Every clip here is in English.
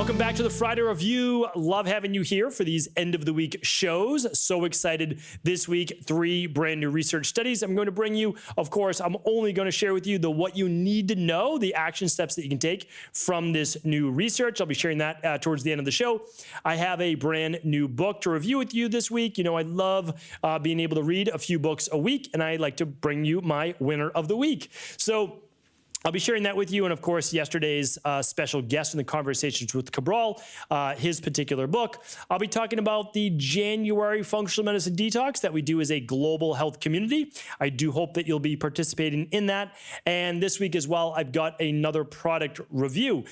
Welcome back to the Friday Review. Love having you here for these end of the week shows. So excited this week, 3 brand new research studies I'm going to bring you. Of course, I'm only going to share with you what you need to know, the action steps that you can take from this new research. I'll be sharing that towards the end of the show. I have a brand new book to review with you this week. You know, I love being able to read a few books a week, and I like to bring you my winner of the week. So I'll be sharing that with you, and of course, yesterday's special guest in the Conversations with Cabral, his particular book. I'll be talking about the January Functional Medicine Detox that we do as a global health community. I do hope that you'll be participating in that. And this week as well, I've got another product review.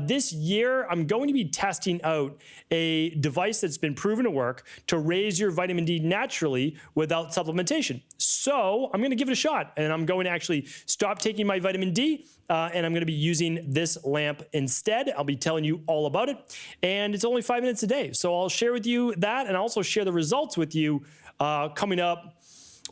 This year, I'm going to be testing out a device that's been proven to work to raise your vitamin D naturally without supplementation. So I'm going to give it a shot, and I'm going to actually stop taking my vitamin D, and I'm going to be using this lamp instead. I'll be telling you all about it, and it's only 5 minutes a day. So I'll share with you that, and also share the results with you coming up.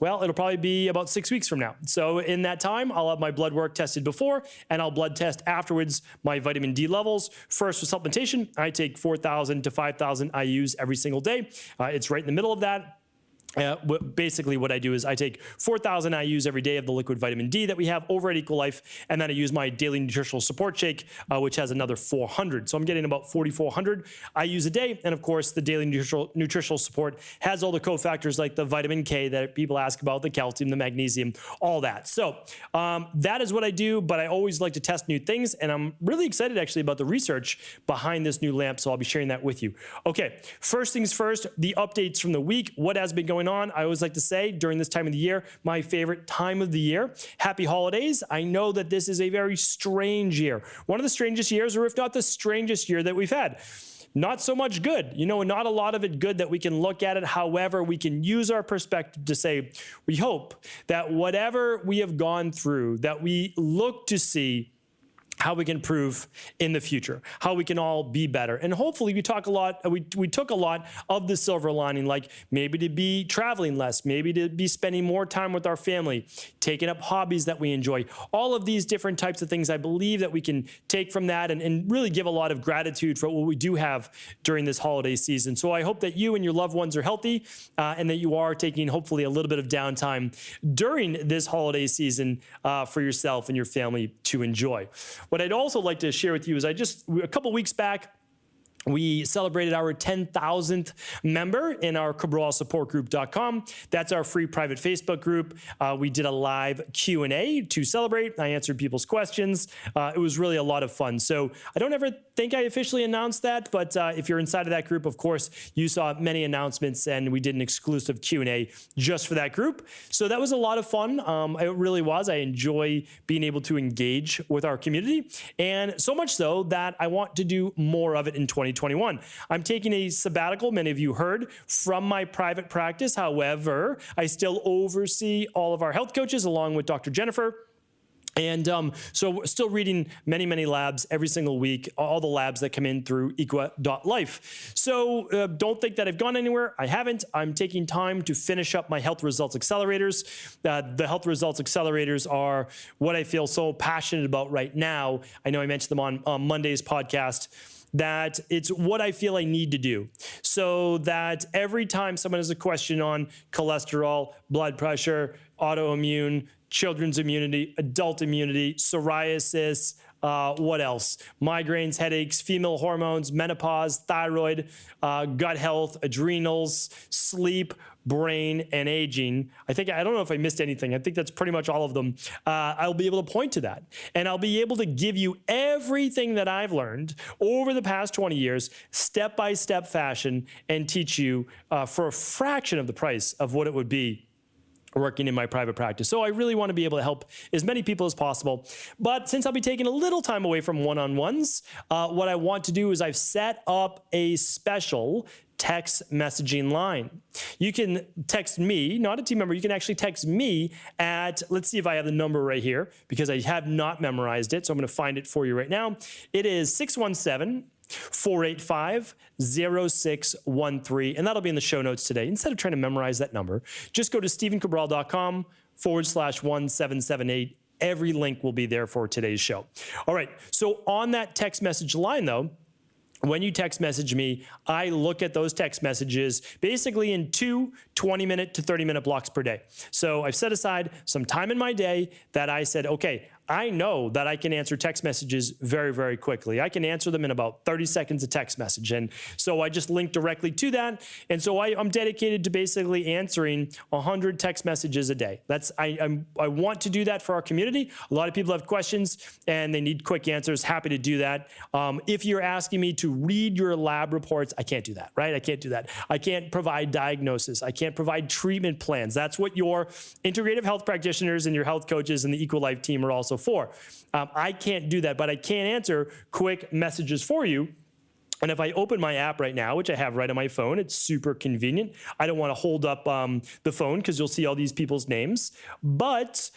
Well, it'll probably be about 6 weeks from now. So in that time, I'll have my blood work tested before, and I'll blood test afterwards my vitamin D levels. First, with supplementation, I take 4,000 to 5,000 IUs every single day. It's right in the middle of that. Basically, what I do is I take 4,000 IUs every day of the liquid vitamin D that we have over at Equal Life, and then I use my daily nutritional support shake, which has another 400. So I'm getting about 4,400 IUs a day, and of course, the daily nutritional support has all the cofactors like the vitamin K that people ask about, the calcium, the magnesium, all that. So that is what I do, but I always like to test new things, and I'm really excited actually about the research behind this new lamp, so I'll be sharing that with you. Okay, first things first, the updates from the week. What has been going on? I always like to say during this time of the year, my favorite time of the year. Happy holidays. I know that this is a very strange year. One of the strangest years, or if not the strangest year that we've had. Not so much good, you know, not a lot of it good that we can look at it. However, we can use our perspective to say, we hope that whatever we have gone through, that we look to see how we can improve in the future, how we can all be better. And hopefully we took a lot of the silver lining, like maybe to be traveling less, maybe to be spending more time with our family, taking up hobbies that we enjoy. All of these different types of things, I believe that we can take from that and really give a lot of gratitude for what we do have during this holiday season. So I hope that you and your loved ones are healthy and that you are taking hopefully a little bit of downtime during this holiday season for yourself and your family to enjoy. What I'd also like to share with you is a couple weeks back, we celebrated our 10,000th member in our CabralSupportGroup.com. That's our free private Facebook group. We did a live Q&A to celebrate. I answered people's questions. It was really a lot of fun. So I don't ever think I officially announced that, but if you're inside of that group, of course, you saw many announcements, and we did an exclusive Q&A just for that group. So that was a lot of fun. It really was. I enjoy being able to engage with our community, and so much so that I want to do more of it in 2021. I'm taking a sabbatical, many of you heard, from my private practice. However, I still oversee all of our health coaches along with Dr. Jennifer. And so we're still reading many, many labs every single week, all the labs that come in through equa.life. So don't think that I've gone anywhere. I haven't. I'm taking time to finish up my health results accelerators. The health results accelerators are what I feel so passionate about right now. I know I mentioned them on Monday's podcast, that it's what I feel I need to do, so that every time someone has a question on cholesterol, blood pressure, autoimmune, children's immunity, adult immunity, psoriasis, what else? Migraines, headaches, female hormones, menopause, thyroid, gut health, adrenals, sleep, brain, and aging. I don't know if I missed anything. I think that's pretty much all of them. I'll be able to point to that. And I'll be able to give you everything that I've learned over the past 20 years, step-by-step fashion, and teach you for a fraction of the price of what it would be working in my private practice. So I really want to be able to help as many people as possible. But since I'll be taking a little time away from one-on-ones, what I want to do is I've set up a special text messaging line. You can text me, not a team member, you can actually text me at, let's see if I have the number right here, because I have not memorized it, so I'm going to find it for you right now. It is 617-485-0613, and that'll be in the show notes today. Instead of trying to memorize that number, just go to stephencabral.com/1778. Every link will be there for today's show. All right, so on that text message line, though, when you text message me, I look at those text messages basically in 2 20-minute to 30-minute blocks per day. So I've set aside some time in my day that I said, okay, I know that I can answer text messages very, very quickly. I can answer them in about 30 seconds a text message. And so I just link directly to that. And so I'm dedicated to basically answering 100 text messages a day. I want to do that for our community. A lot of people have questions and they need quick answers. Happy to do that. If you're asking me to read your lab reports, I can't do that, right? I can't do that. I can't provide diagnosis. I can't provide treatment plans. That's what your integrative health practitioners and your health coaches and the EqualLife team are also for. I can't do that, but I can answer quick messages for you. And if I open my app right now, which I have right on my phone, it's super convenient. I don't want to hold up the phone because you'll see all these people's names. But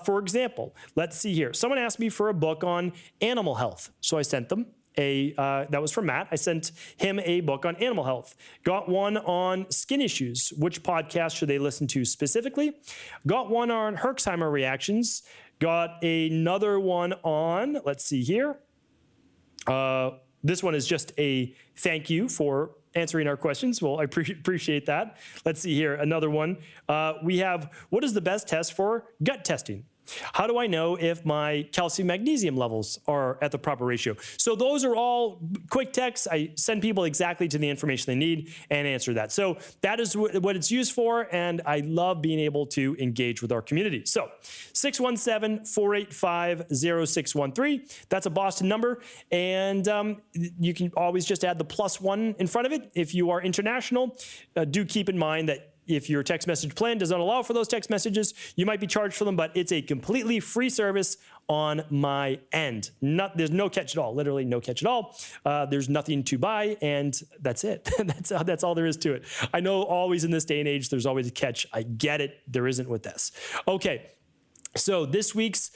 for example, let's see here. Someone asked me for a book on animal health. So I sent them that was from Matt. I sent him a book on animal health. Got one on skin issues. Which podcast should they listen to specifically? Got one on Herxheimer reactions. Got another one on, let's see here. This one is just a thank you for answering our questions. Well, I appreciate that. Let's see here, another one. We have, what is the best test for gut testing? How do I know if my calcium magnesium levels are at the proper ratio? So those are all quick texts. I send people exactly to the information they need and answer that. So that is what it's used for, and I love being able to engage with our community. So 617-485-0613. That's a Boston number, and you can always just add the +1 in front of it. If you are international, do keep in mind that if your text message plan does not allow for those text messages, you might be charged for them, but it's a completely free service on my end. There's no catch at all, literally no catch at all. There's nothing to buy, and that's it. That's all there is to it. I know always in this day and age, there's always a catch. I get it. There isn't with this. Okay. So this week's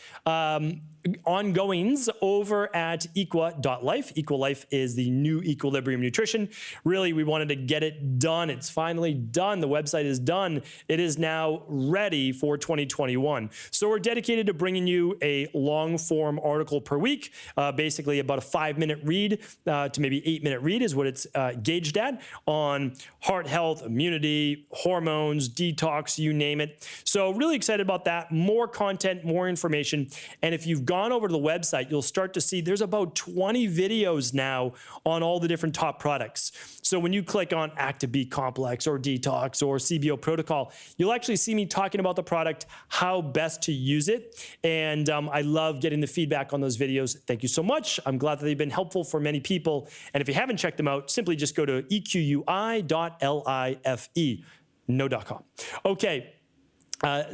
ongoings over at equa.life. EqualLife is the new Equilibrium Nutrition. Really, we wanted to get it done. It's finally done. The website is done. It is now ready for 2021. So we're dedicated to bringing you a long form article per week, basically about a 5-minute read to maybe 8-minute read is what it's gauged at, on heart health, immunity, hormones, detox, you name it. So really excited about that. More content, more information. And if you've gone over to the website, you'll start to see there's about 20 videos now on all the different top products. So when you click on Active B Complex or Detox or CBO Protocol, you'll actually see me talking about the product, how best to use it. And I love getting the feedback on those videos. Thank you so much. I'm glad that they've been helpful for many people. And if you haven't checked them out, simply just go to equi.life, no.com. Okay.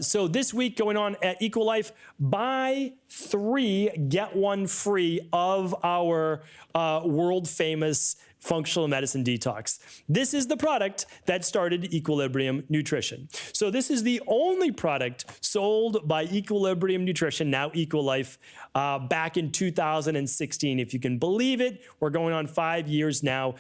So this week going on at EqualLife, buy 3, get 1 free of our world famous functional medicine detox. This is the product that started Equilibrium Nutrition. So this is the only product sold by Equilibrium Nutrition, now EqualLife, back in 2016. If you can believe it, we're going on 5 years now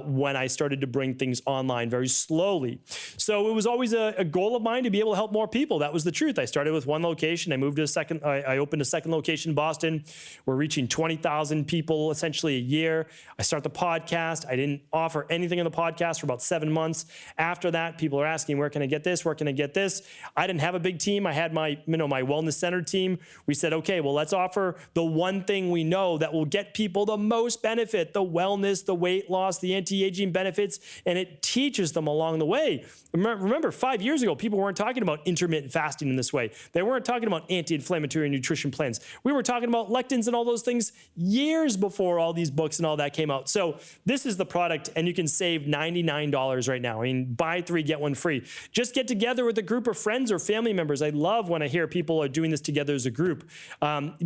when I started to bring things online very slowly. So it was always a goal of mine to be able to help more people. That was the truth. I started with 1 location. I moved to I opened a 2nd location in Boston. We're reaching 20,000 people essentially a year. I start the podcast. I didn't offer anything in the podcast for about 7 months. After that, people are asking, where can I get this? Where can I get this? I didn't have a big team. I had my wellness center team. We said, okay, well, let's offer the one thing we know that will get people the most benefit, the wellness, the weight loss, the anti-aging benefits, and it teaches them along the way. Remember, 5 years ago, people weren't talking about intermittent fasting in this way. They weren't talking about anti-inflammatory nutrition plans. We were talking about lectins and all those things years before all these books and all that came out. So this is the product, and you can save $99 right now. I mean, buy 3, get 1 free. Just get together with a group of friends or family members. I love when I hear people are doing this together as a group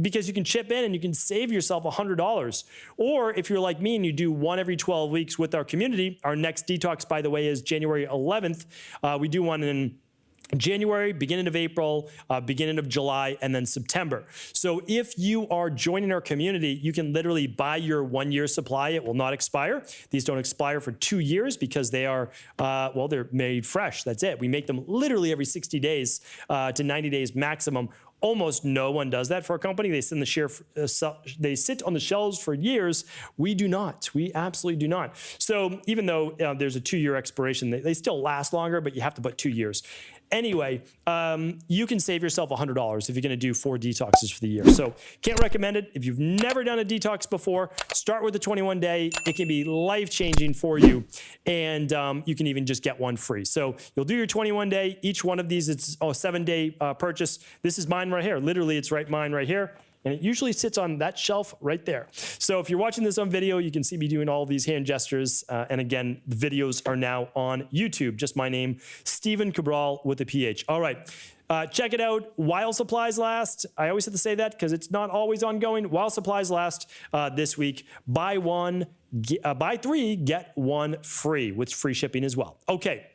because you can chip in and you can save yourself $100. Or if you're like me and you do 1 every 12 weeks with our community, our next detox, by the way, is January 11th. We do one in January, beginning of April, beginning of July, and then September. So if you are joining our community, you can literally buy your 1-year supply. It will not expire. These don't expire for 2 years because they are, they're made fresh. That's it. We make them literally every 60 days to 90 days maximum. Almost no one does that for a company. They they sit on the shelves for years. We do not. We absolutely do not. So even though there's a 2-year expiration, they still last longer, but you have to put 2 years. Anyway, you can save yourself $100 if you're going to do 4 detoxes for the year. So can't recommend it. If you've never done a detox before, start with the 21-day. It can be life-changing for you, and you can even just get one free. So you'll do your 21-day. Each one of these, it's a 7-day purchase. This is mine right here. Literally, it's mine right here. And it usually sits on that shelf right there. So if you're watching this on video, you can see me doing all these hand gestures. And again, the videos are now on YouTube. Just my name, Stephen Cabral with a PH. All right. Check it out while supplies last. I always have to say that because it's not always ongoing. While supplies last this week, buy 3, get 1 free with free shipping as well. Okay.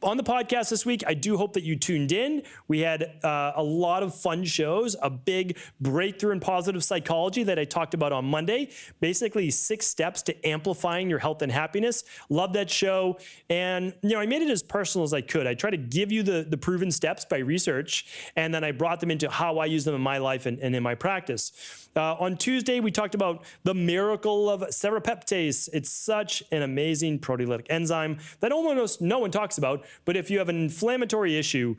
On the podcast this week, I do hope that you tuned in. We had a lot of fun shows, a big breakthrough in positive psychology that I talked about on Monday. Basically, 6 steps to amplifying your health and happiness. Love that show. And, I made it as personal as I could. I try to give you the proven steps by research, and then I brought them into how I use them in my life and in my practice. On Tuesday, we talked about the miracle of serrapeptase. It's such an amazing proteolytic enzyme that almost no one talks about. But if you have an inflammatory issue,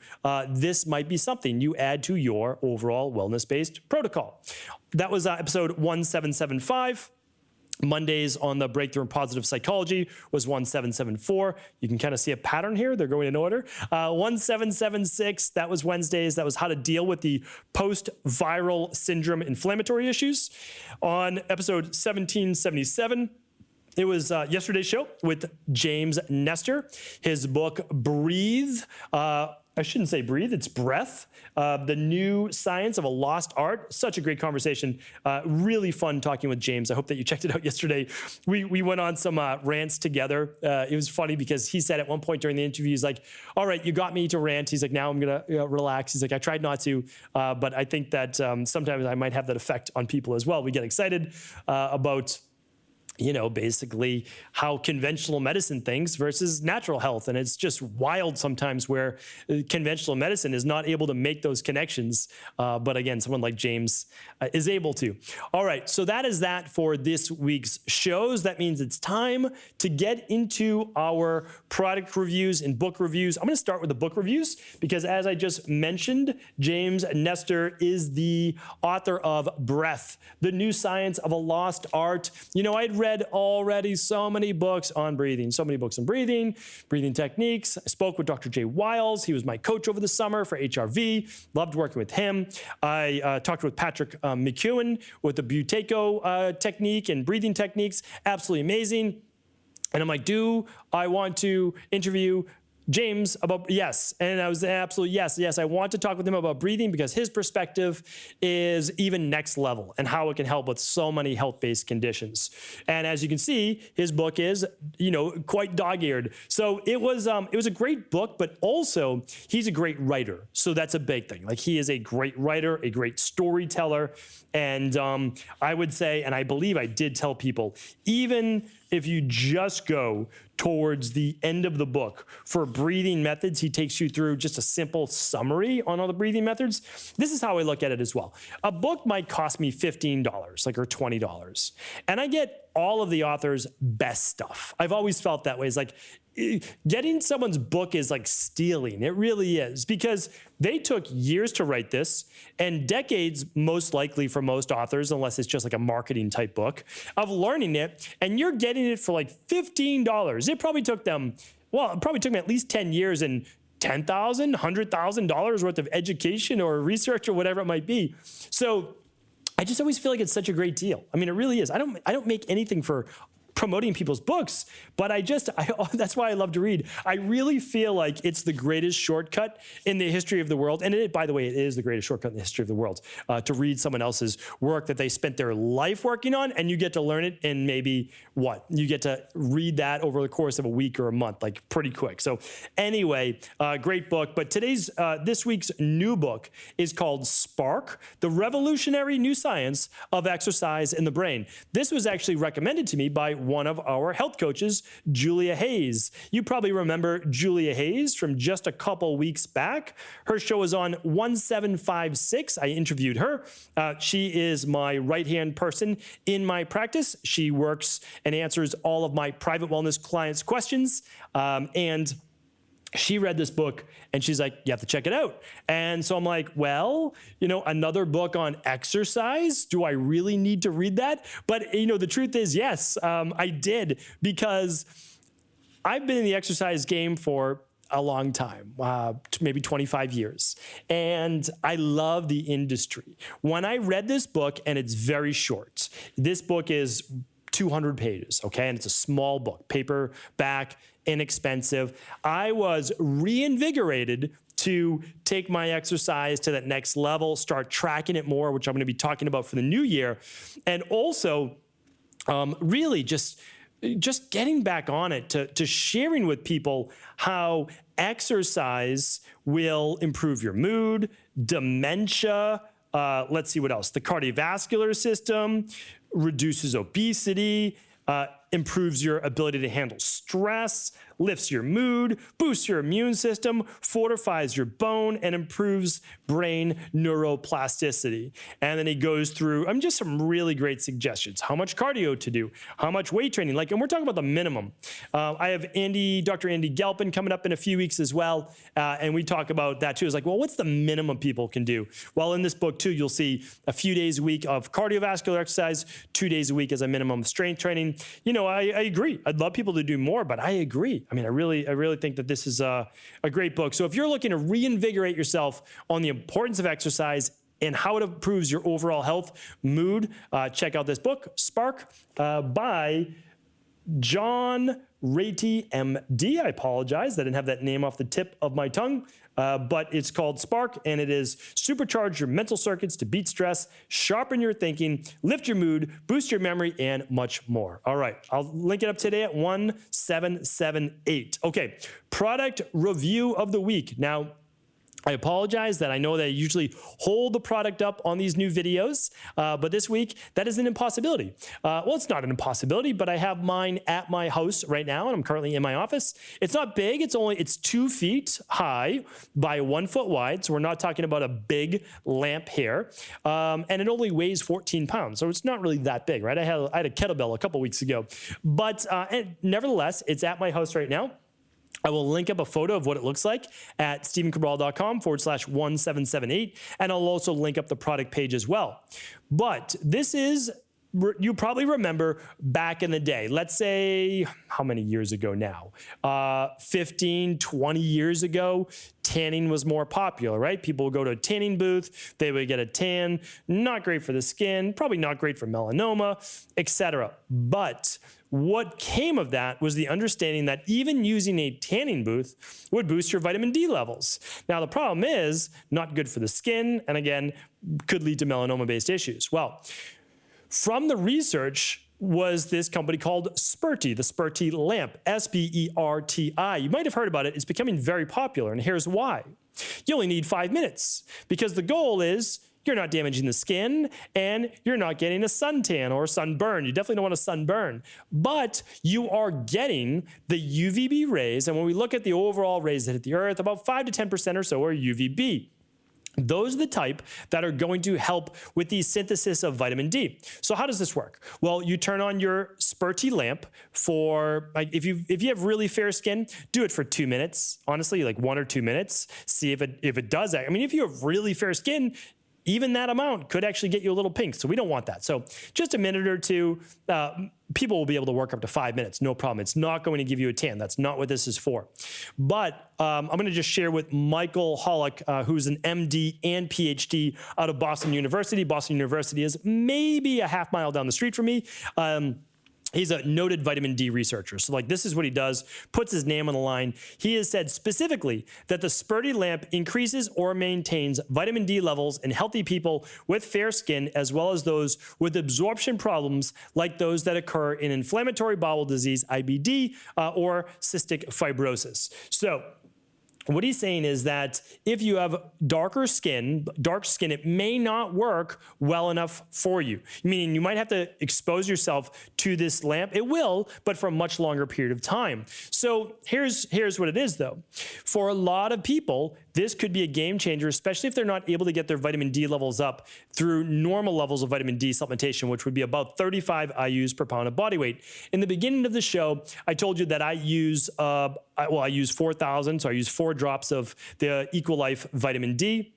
this might be something you add to your overall wellness-based protocol. That was episode 1775. Mondays on the breakthrough in positive psychology was 1774. You can kind of see a pattern here. They're going in order. 1776, that was Wednesdays. That was how to deal with the post-viral syndrome inflammatory issues. On episode 1777, it was yesterday's show with James Nestor. His book, Breathe. I shouldn't say breathe, it's breath. The new science of a lost art. Such a great conversation. Really fun talking with James. I hope that you checked it out yesterday. We went on some rants together. It was funny because he said at one point during the interview, he's like, all right, you got me to rant. He's like, now I'm going to relax. He's like, I tried not to, but I think that sometimes I might have that effect on people as well. We get excited about basically how conventional medicine thinks versus natural health. And it's just wild sometimes where conventional medicine is not able to make those connections. But again, someone like James is able to. All right, so that is that for this week's shows. That means it's time to get into our product reviews and book reviews. I'm going to start with the book reviews because as I just mentioned, James Nestor is the author of Breath, the New Science of a Lost Art. I'd read already so many books on breathing, breathing techniques. I spoke with Dr. Jay Wiles. He was my coach over the summer for HRV. Loved working with him. I talked with Patrick McEwen with the Buteyko technique and breathing techniques. Absolutely amazing. And I'm like, do I want to interview James about, yes. And I was absolutely, yes. I want to talk with him about breathing because his perspective is even next level and how it can help with so many health-based conditions. And as you can see, his book is, quite dog-eared. So it was a great book, but also he's a great writer. So that's a big thing. Like he is a great writer, a great storyteller. And I would say, and I believe I did tell people, even if you just go towards the end of the book for breathing methods, he takes you through just a simple summary on all the breathing methods. This is how I look at it as well. A book might cost me $15, or $20, and I get all of the author's best stuff. I've always felt that way. It's like getting someone's book is like stealing. It really is, because they took years to write this and decades, most likely for most authors, unless it's just like a marketing type book, of learning it, and you're getting it for like $15. It probably took them, at least 10 years and $10,000, $100,000 worth of education or research or whatever it might be. So I just always feel like it's such a great deal. I mean, it really is. I don't make anything for promoting people's books, but that's why I love to read. I really feel like it's the greatest shortcut in the history of the world. And by the way, it is the greatest shortcut in the history of the world, to read someone else's work that they spent their life working on, and you get to learn it in maybe you get to read that over the course of a week or a month, like pretty quick. So anyway, great book. But this week's new book is called Spark, the Revolutionary New Science of Exercise in the Brain. This was actually recommended to me by one of our health coaches, Julia Hayes. You probably remember Julia Hayes from just a couple weeks back. Her show was on 1756. I interviewed her. She is my right-hand person in my practice. She works and answers all of my private wellness clients' questions. And she read this book and she's like, you have to check it out. And so I'm like, well, another book on exercise. Do I really need to read that? But, the truth is, yes, I did, because I've been in the exercise game for a long time, maybe 25 years. And I love the industry. When I read this book, and it's very short, this book is 200 pages, okay? And it's a small book, paperback, inexpensive. I was reinvigorated to take my exercise to that next level, start tracking it more, which I'm going to be talking about for the new year. And also, really just getting back on it, to sharing with people how exercise will improve your mood, dementia, let's see what else, the cardiovascular system, reduces obesity, improves your ability to handle stress, lifts your mood, boosts your immune system, fortifies your bone, and improves brain neuroplasticity. And then he goes through just some really great suggestions. How much cardio to do, how much weight training, and we're talking about the minimum. I have Dr. Andy Galpin coming up in a few weeks as well, and we talk about that too. It's like, well, what's the minimum people can do? Well, in this book too, you'll see a few days a week of cardiovascular exercise, 2 days a week as a minimum of strength training. I agree. I'd love people to do more, but I agree. I really think that this is a great book. So if you're looking to reinvigorate yourself on the importance of exercise and how it improves your overall health, mood, check out this book, Spark, by John Ratey, MD. I apologize. I didn't have that name off the tip of my tongue. But it's called Spark, and it is supercharge your mental circuits to beat stress, sharpen your thinking, lift your mood, boost your memory, and much more. All right, I'll link it up today at 1778. Okay, product review of the week. Now, I apologize that I know that I usually hold the product up on these new videos, but this week, that is an impossibility. Well, it's not an impossibility, but I have mine at my house right now, and I'm currently in my office. It's not big. It's 2 feet high by 1 foot wide, so we're not talking about a big lamp here, and it only weighs 14 pounds, so it's not really that big, right? I had a kettlebell a couple weeks ago, but nevertheless, it's at my house right now. I will link up a photo of what it looks like at stephencabral.com/1778, and I'll also link up the product page as well. But this is, you probably remember back in the day, let's say, how many years ago now? 15, 20 years ago, tanning was more popular, right? People would go to a tanning booth, they would get a tan, not great for the skin, probably not great for melanoma, etc. But what came of that was the understanding that even using a tanning booth would boost your vitamin D levels. Now, the problem is not good for the skin, and again, could lead to melanoma-based issues. Well, from the research was this company called Sperti, the Sperti lamp, S-P-E-R-T-I. You might have heard about it. It's becoming very popular, and here's why. You only need 5 minutes, because the goal is you're not damaging the skin, and you're not getting a suntan or a sunburn. You definitely don't want a sunburn, but you are getting the UVB rays. And when we look at the overall rays that hit the earth, about 5 to 10% or so are UVB. Those are the type that are going to help with the synthesis of vitamin D. So how does this work? Well, you turn on your Sperti lamp for, if you have really fair skin, do it for 2 minutes. Honestly, like 1 or 2 minutes. See if it does that. I mean, if you have really fair skin, even that amount could actually get you a little pink. So we don't want that. So just a minute or two, people will be able to work up to 5 minutes. No problem. It's not going to give you a tan. That's not what this is for. But I'm going to just share with Michael Hollick, who's an MD and PhD out of Boston University. Boston University is maybe a half mile down the street from me. He's a noted vitamin D researcher. So this is what he does, puts his name on the line. He has said specifically that the Sperti lamp increases or maintains vitamin D levels in healthy people with fair skin, as well as those with absorption problems like those that occur in inflammatory bowel disease, IBD, or cystic fibrosis. So what he's saying is that if you have dark skin, it may not work well enough for you. Meaning you might have to expose yourself to this lamp. It will, but for a much longer period of time. So here's what it is though. For a lot of people, this could be a game changer, especially if they're not able to get their vitamin D levels up through normal levels of vitamin D supplementation, which would be about 35 IUs per pound of body weight. In the beginning of the show, I told you that I use 4,000, so I use 4 drops of the Equalife vitamin D.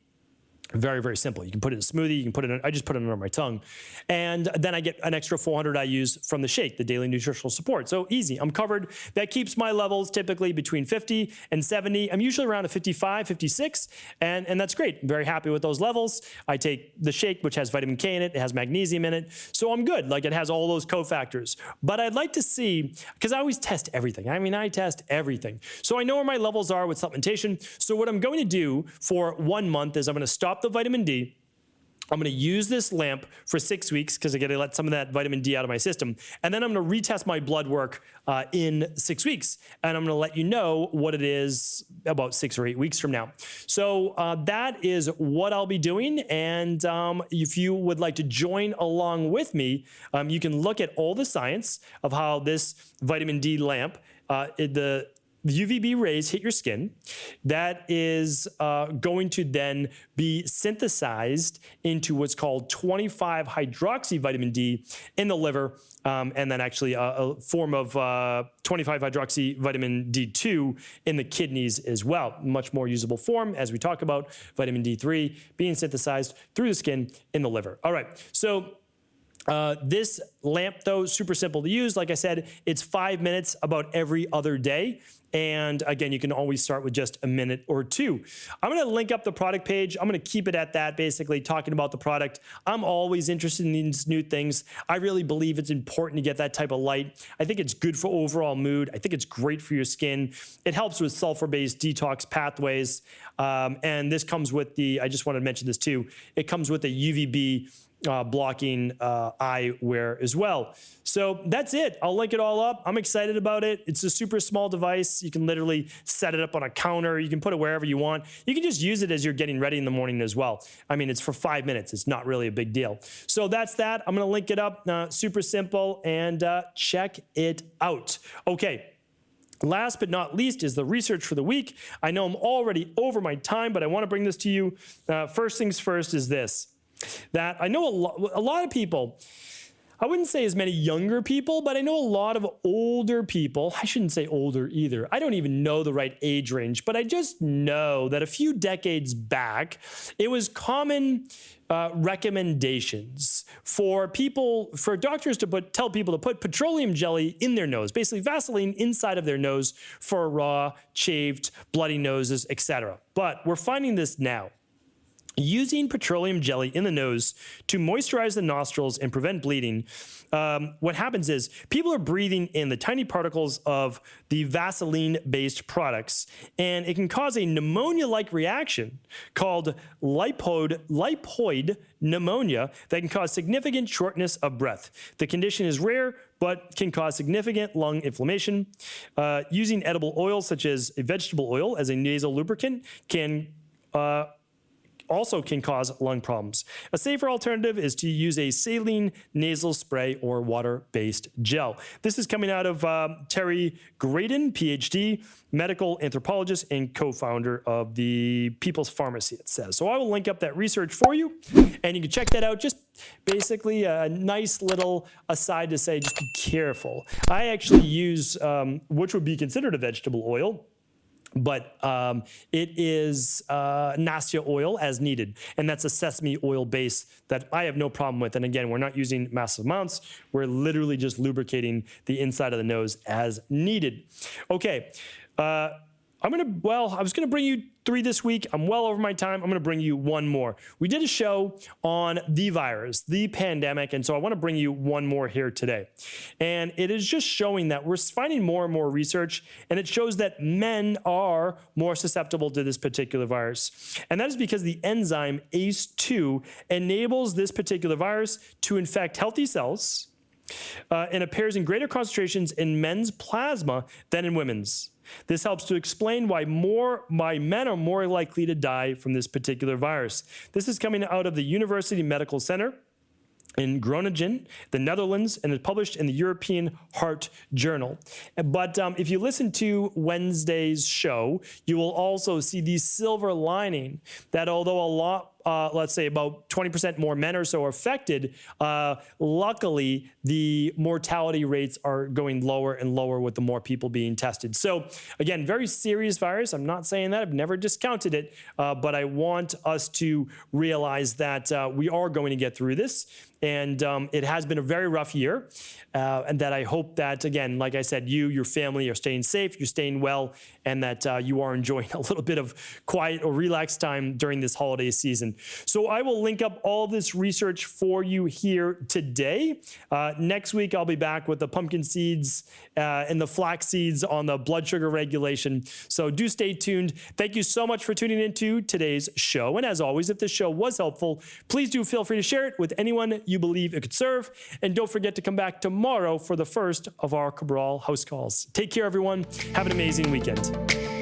Very, very simple. You can put it in a smoothie. You can put it in, I just put it under my tongue. And then I get an extra 400 IUs from the shake, the daily nutritional support. So easy. I'm covered. That keeps my levels typically between 50 and 70. I'm usually around a 55, 56. And that's great. I'm very happy with those levels. I take the shake, which has vitamin K in it. It has magnesium in it. So I'm good. Like it has all those cofactors. But I'd like to see, because I always test everything. I mean, I test everything. So I know where my levels are with supplementation. So what I'm going to do for 1 month is I'm going to stop the vitamin D. I'm going to use this lamp for 6 weeks because I got to let some of that vitamin D out of my system. And then I'm going to retest my blood work in 6 weeks. And I'm going to let you know what it is about 6 or 8 weeks from now. So that is what I'll be doing. And if you would like to join along with me, you can look at all the science of how this vitamin D lamp, the UVB rays hit your skin. That is going to then be synthesized into what's called 25 hydroxy vitamin D in the liver, and then actually a form of 25 hydroxy vitamin D2 in the kidneys as well. Much more usable form, as we talk about vitamin D3 being synthesized through the skin in the liver. All right, so this lamp, though, super simple to use. Like I said, it's 5 minutes about every other day. And again, you can always start with just a minute or 2. I'm going to link up the product page. I'm going to keep it at that, basically talking about the product. I'm always interested in these new things. I really believe it's important to get that type of light. I think it's good for overall mood. I think it's great for your skin. It helps with sulfur-based detox pathways. And this comes with the, I just wanted to mention this too, it comes with the UVB blocking eyewear as well. So that's it. I'll link it all up. I'm excited about it. It's a super small device. You can literally set it up on a counter. You can put it wherever you want. You can just use it as you're getting ready in the morning as well. I mean, it's for 5 minutes. It's not really a big deal. So that's that. I'm going to link it up. Super simple, and check it out. Okay. Last but not least is the research for the week. I know I'm already over my time, but I want to bring this to you. First things first is this. That I know a lot of people, I wouldn't say as many younger people, but I know a lot of older people. I shouldn't say older either. I don't even know the right age range, but I just know that a few decades back, it was common recommendations for doctors to tell people to put petroleum jelly in their nose, basically Vaseline inside of their nose for raw, chafed, bloody noses, etc. But we're finding this now. Using petroleum jelly in the nose to moisturize the nostrils and prevent bleeding, what happens is people are breathing in the tiny particles of the Vaseline-based products, and it can cause a pneumonia-like reaction called lipoid pneumonia that can cause significant shortness of breath. The condition is rare, but can cause significant lung inflammation. Using edible oils, such as a vegetable oil, as a nasal lubricant also can cause lung problems. A safer alternative is to use a saline nasal spray or water-based gel. This is coming out of Terry Graydon, PhD, medical anthropologist and co-founder of the People's Pharmacy, it says. So I will link up that research for you, and you can check that out. Just basically a nice little aside to say, just be careful. I actually use, which would be considered a vegetable oil, but it is Nastia oil as needed. And that's a sesame oil base that I have no problem with. And again, we're not using massive amounts. We're literally just lubricating the inside of the nose as needed. Okay. I was going to bring you 3 this week. I'm well over my time. I'm going to bring you 1 more. We did a show on the virus, the pandemic, and so I want to bring you 1 more here today. And it is just showing that we're finding more and more research, and it shows that men are more susceptible to this particular virus. And that is because the enzyme ACE2 enables this particular virus to infect healthy cells, and appears in greater concentrations in men's plasma than in women's. This helps to explain why men are more likely to die from this particular virus. This is coming out of the University Medical Center in Groningen, the Netherlands, and it's published in the European Heart Journal. But if you listen to Wednesday's show, you will also see the silver lining that although a lot, let's say about 20% more men or so are affected, luckily the mortality rates are going lower and lower with the more people being tested. So again, very serious virus. I'm not saying that. I've never discounted it, but I want us to realize that we are going to get through this. And it has been a very rough year, and that I hope that, again, like I said, your family are staying safe, you're staying well, and that you are enjoying a little bit of quiet or relaxed time during this holiday season. So I will link up all this research for you here today. Next week, I'll be back with the pumpkin seeds and the flax seeds on the blood sugar regulation. So do stay tuned. Thank you so much for tuning into today's show. And as always, if this show was helpful, please do feel free to share it with anyone you believe it could serve. And don't forget to come back tomorrow for the first of our Cabral house calls. Take care, everyone. Have an amazing weekend.